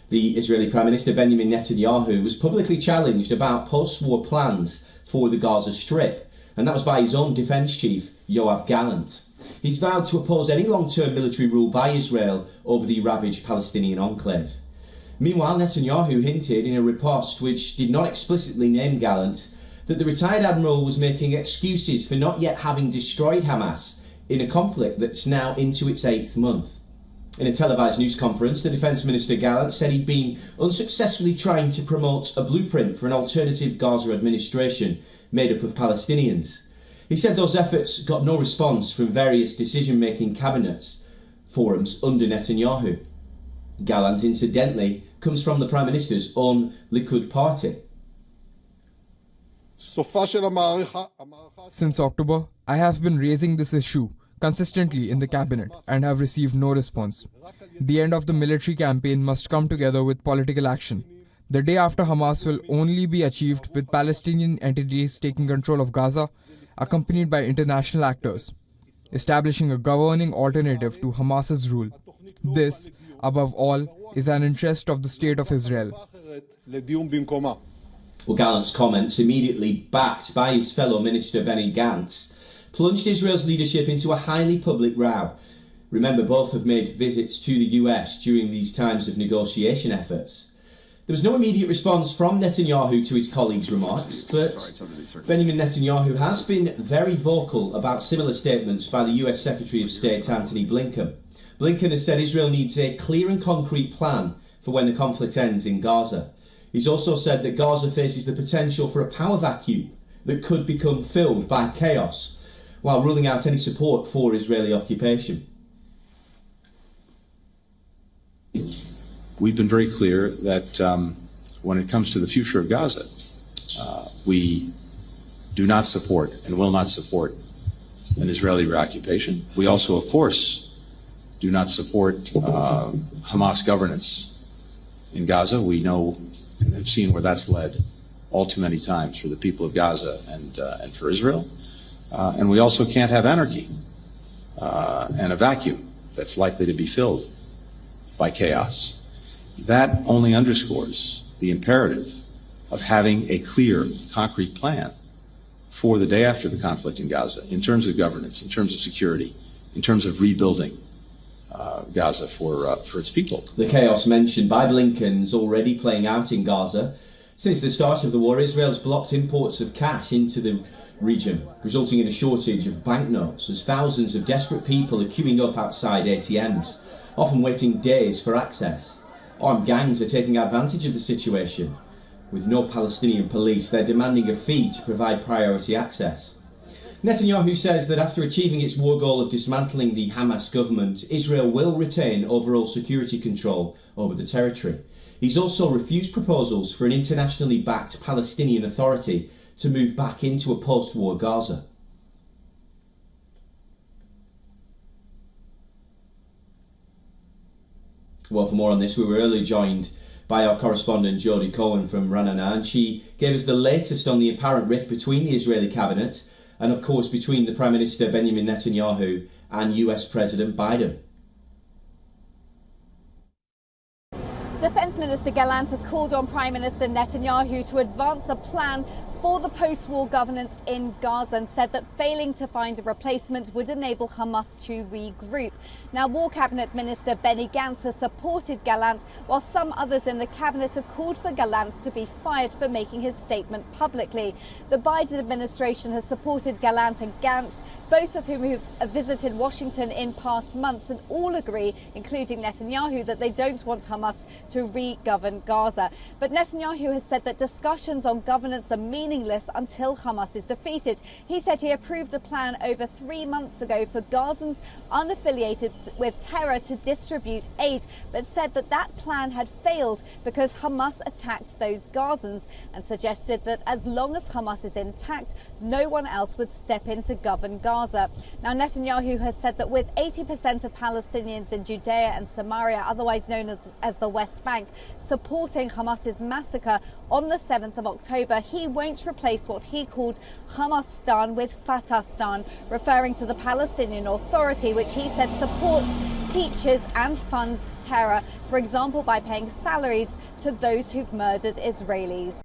The Israeli Prime Minister Benjamin Netanyahu was publicly challenged about post-war plans for the Gaza Strip, and that was by his own defence chief, Yoav Gallant. He's vowed to oppose any long-term military rule by Israel over the ravaged Palestinian enclave. Meanwhile, Netanyahu hinted in a riposte which did not explicitly name Gallant that the retired admiral was making excuses for not yet having destroyed Hamas in a conflict that's now into its 8th month. In a televised news conference, the Defence Minister Gallant said he'd been unsuccessfully trying to promote a blueprint for an alternative Gaza administration made up of Palestinians. He said those efforts got no response from various decision-making cabinet forums under Netanyahu. Gallant, incidentally, comes from the Prime Minister's own Likud party. Since October, I have been raising this issue consistently in the cabinet and have received no response. The end of the military campaign must come together with political action. The day after Hamas will only be achieved with Palestinian entities taking control of Gaza, accompanied by international actors, establishing a governing alternative to Hamas's rule. This, above all, is an interest of the State of Israel. Well, Gallant's comments, immediately backed by his fellow Minister Benny Gantz, plunged Israel's leadership into a highly public row. Remember, both have made visits to the US during these times of negotiation efforts. There was no immediate response from Netanyahu to his colleagues' remarks, but Benjamin Netanyahu has been very vocal about similar statements by the US Secretary of State Antony Blinken. Blinken has said Israel needs a clear and concrete plan for when the conflict ends in Gaza. He's also said that Gaza faces the potential for a power vacuum that could become filled by chaos, while ruling out any support for Israeli occupation. We've been very clear that when it comes to the future of Gaza, we do not support and will not support an Israeli reoccupation. We also, of course, do not support Hamas governance in Gaza. We know and have seen where that's led all too many times for the people of Gaza and for Israel. And we also can't have anarchy and a vacuum that's likely to be filled by chaos. That only underscores the imperative of having a clear, concrete plan for the day after the conflict in Gaza, in terms of governance, in terms of security, in terms of rebuilding Gaza for its people. The chaos mentioned by Blinken is already playing out in Gaza. Since the start of the war, Israel's blocked imports of cash into the region, resulting in a shortage of banknotes as thousands of desperate people are queuing up outside ATMs, often waiting days for access. Armed gangs are taking advantage of the situation. With no Palestinian police, they're demanding a fee to provide priority access. Netanyahu says that after achieving its war goal of dismantling the Hamas government, Israel will retain overall security control over the territory. He's also refused proposals for an internationally backed Palestinian Authority to move back into a post-war Gaza. Well, for more on this, we were earlier joined by our correspondent Jodie Cohen from Ra'anana, and she gave us the latest on the apparent rift between the Israeli cabinet and, of course, between the Prime Minister Benjamin Netanyahu and US President Biden. Defence Minister Gallant has called on Prime Minister Netanyahu to advance a plan for the post-war governance in Gaza and said that failing to find a replacement would enable Hamas to regroup. Now, War Cabinet Minister Benny Gantz has supported Gallant, while some others in the cabinet have called for Gallant to be fired for making his statement publicly. The Biden administration has supported Gallant and Gantz, both of whom have visited Washington in past months, and all agree, including Netanyahu, that they don't want Hamas to re-govern Gaza. But Netanyahu has said that discussions on governance are meaningless until Hamas is defeated. He said he approved a plan over 3 months ago for Gazans unaffiliated with terror to distribute aid, but said that that plan had failed because Hamas attacked those Gazans, and suggested that as long as Hamas is intact, no one else would step in to govern Gaza. Now, Netanyahu has said that with 80% of Palestinians in Judea and Samaria, otherwise known as the West Bank, supporting Hamas's massacre on the 7th of October, he won't replace what he called Hamastan with Fatahstan, referring to the Palestinian Authority, which he said supports teaches and funds terror, for example by paying salaries to those who've murdered Israelis.